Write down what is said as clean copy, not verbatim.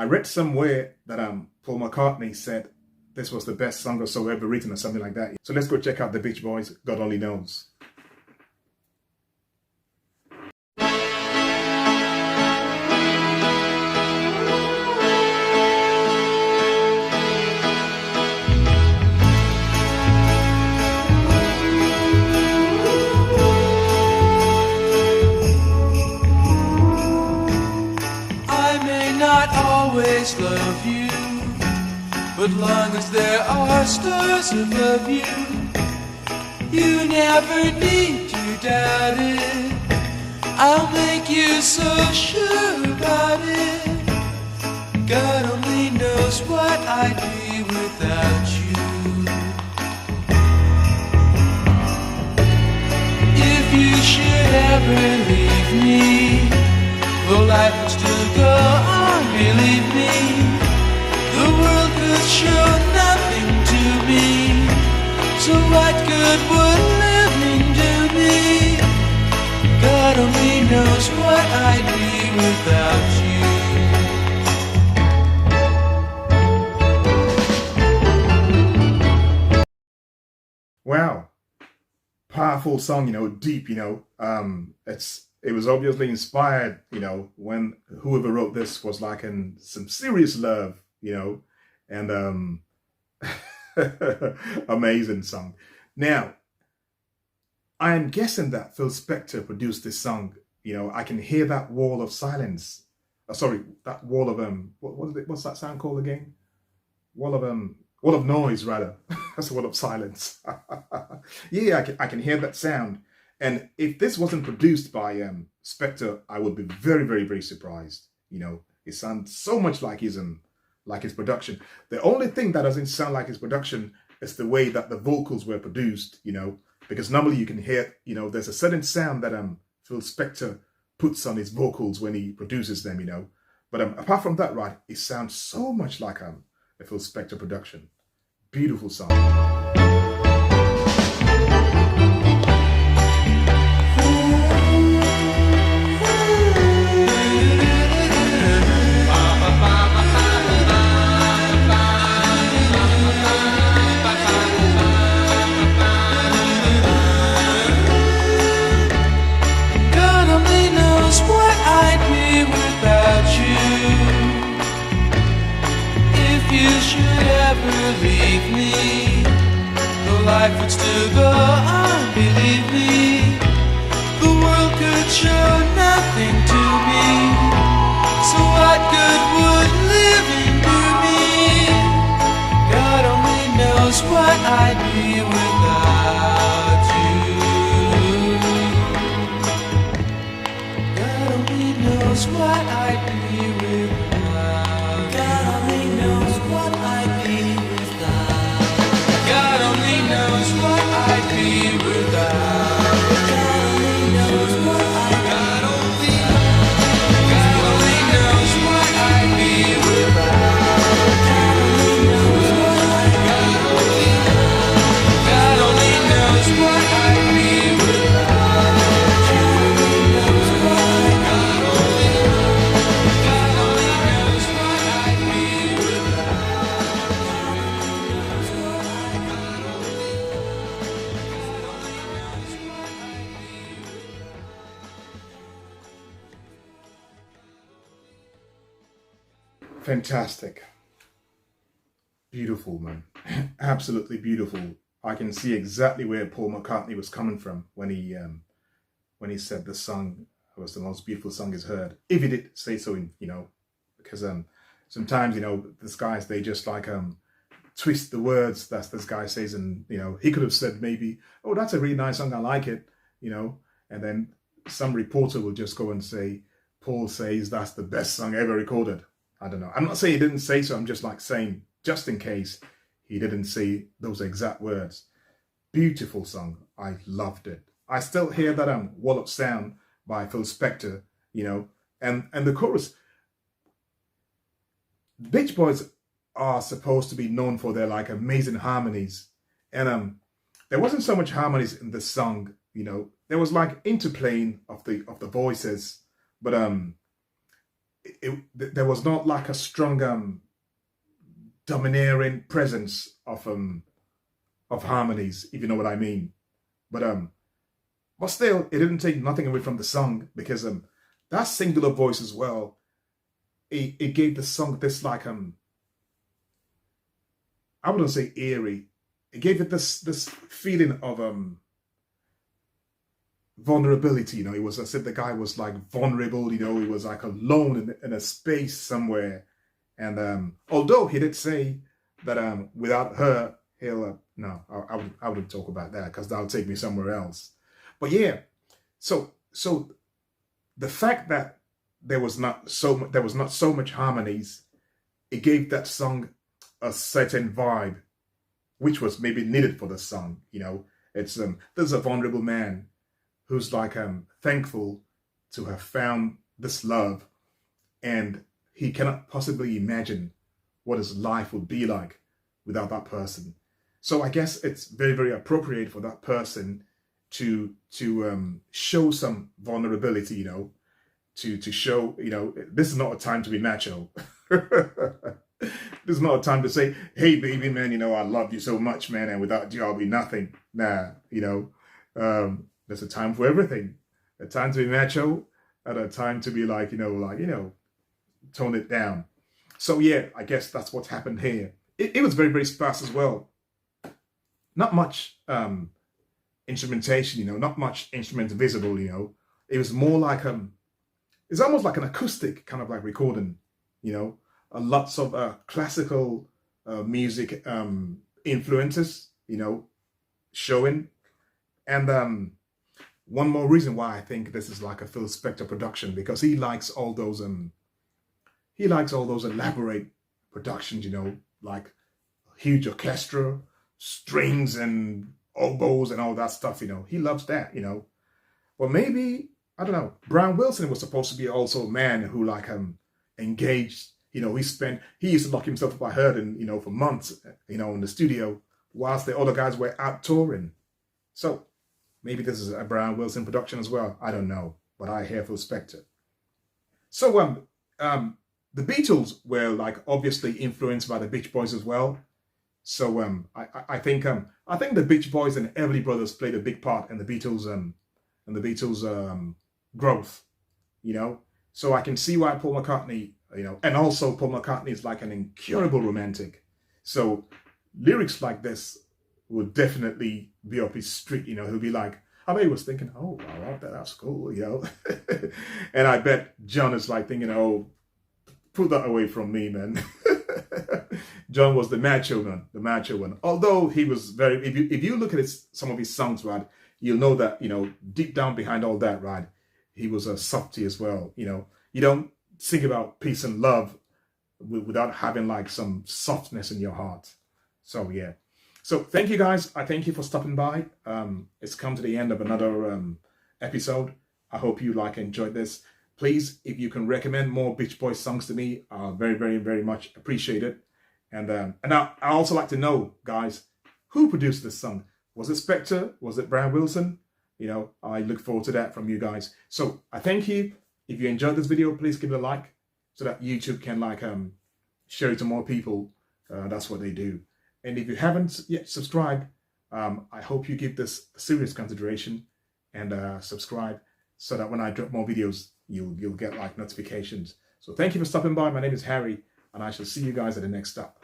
I read somewhere that Paul McCartney said this was the best song or so ever written or something like that. So let's go check out the Beach Boys, God Only Knows. Always love you, but long as there are stars above you, you never need to doubt it. I'll make you so sure about it. God only knows what I'd be without you. If you should ever leave me, though life would still go on, believe me, the world could show nothing to me. So what good would living do me? God only knows what I'd be without you. Wow. Powerful song, deep, it was obviously inspired, when whoever wrote this was like in some serious love, and amazing song. Now, I am guessing that Phil Spector produced this song. I can hear that wall of silence. Sorry, that wall of what's that sound called again? Wall of noise, rather. That's a wall of silence. Yeah, I can hear that sound. And if this wasn't produced by Spector, I would be very, very, very surprised. It sounds so much like his production. The only thing that doesn't sound like his production is the way that the vocals were produced, because normally you can hear, there's a certain sound that Phil Spector puts on his vocals when he produces them, But apart from that, right, it sounds so much like a Phil Spector production. Beautiful song. Leave me, the life would still go on, believe me, the world could show nothing to me, so what good would living do me? God only knows what I'd be without you. God only knows what I'd be without. God only knows what I'd be. God only knows what I'd be without. God only knows what I'd be. God only knows what I'd be without. God only knows what I'd be without. Fantastic. Beautiful, man. Absolutely beautiful. I can see exactly where Paul McCartney was coming from when he said the song was the most beautiful song he's heard. If he did say so, because sometimes, these guys, they just like twist the words that this guy says, and he could have said maybe, oh, that's a really nice song, I like it, and then some reporter will just go and say, Paul says that's the best song ever recorded. I don't know. I'm not saying he didn't say so. I'm just like saying, just in case he didn't say those exact words. Beautiful song. I loved it. I still hear that Wall of Sound by Phil Spector, and the chorus. Beach Boys are supposed to be known for their like amazing harmonies, and there wasn't so much harmonies in this song. There was like interplaying of the voices, but there was not like a strong domineering presence of harmonies, if you know what I mean. But still, it didn't take nothing away from the song, because that singular voice as well, it gave the song this like I wouldn't say eerie. It gave it this feeling of vulnerability. You know, it was as if the guy was like vulnerable. You know, he was like alone in a space somewhere. And although he did say that without her, he'll no, I wouldn't talk about that, because that'll take me somewhere else. But yeah, so the fact that there was not so much harmonies, it gave that song a certain vibe, which was maybe needed for the song. You know, it's there's a vulnerable man who's like thankful to have found this love, and he cannot possibly imagine what his life would be like without that person. So I guess it's very, very appropriate for that person to show some vulnerability, you know, to show, you know, this is not a time to be macho. This is not a time to say, hey, baby, man, you know, I love you so much, man, and without you, I'll be nothing. Nah, you know, there's a time for everything. A time to be macho, and a time to be like, you know, tone it down. So yeah, I guess that's what's happened here. It was very, very sparse as well. Not much instrumentation, you know, not much instrument visible, you know. It was more like it's almost like an acoustic kind of like recording, you know. Lots of classical music influences, you know, showing. And one more reason why I think this is like a Phil Spector production, because he likes all those elaborate productions, you know, like huge orchestra, strings and oboes and all that stuff, you know. He loves that, you know. Well, maybe, I don't know, Brian Wilson was supposed to be also a man who like engaged. You know, he used to lock himself up, I heard, you know, for months, you know, in the studio, whilst the other guys were out touring. So maybe this is a Brian Wilson production as well. I don't know, but I hear Phil Spector. So the Beatles were like obviously influenced by the Beach Boys as well. So I think the Beach Boys and Everly Brothers played a big part in the Beatles growth. You know, so I can see why Paul McCartney. You know, and also Paul McCartney is like an incurable romantic. So lyrics like this would definitely be up his street. You know, he'll be like, I bet he was thinking, oh, I love that, that's cool, you know. And I bet John is like thinking, oh, put that away from me, man. John was the macho one. Although he was very, if you look at some of his songs, right, you'll know that, you know, deep down behind all that, right, he was a softie as well. You know, you don't sing about peace and love without having like some softness in your heart. So yeah. So thank you guys. I thank you for stopping by. It's come to the end of another episode. I hope you enjoyed this. Please, if you can recommend more Beach Boys songs to me, very, very, very much appreciate it. And I also like to know, guys, who produced this song? Was it Spector? Was it Brian Wilson? You know, I look forward to that from you guys. So I thank you. If you enjoyed this video, please give it a like so that YouTube can share it to more people. That's what they do. And if you haven't yet subscribed, I hope you give this serious consideration and subscribe so that when I drop more videos, you'll get notifications. So thank you for stopping by. My name is Harry, and I shall see you guys at the next stop.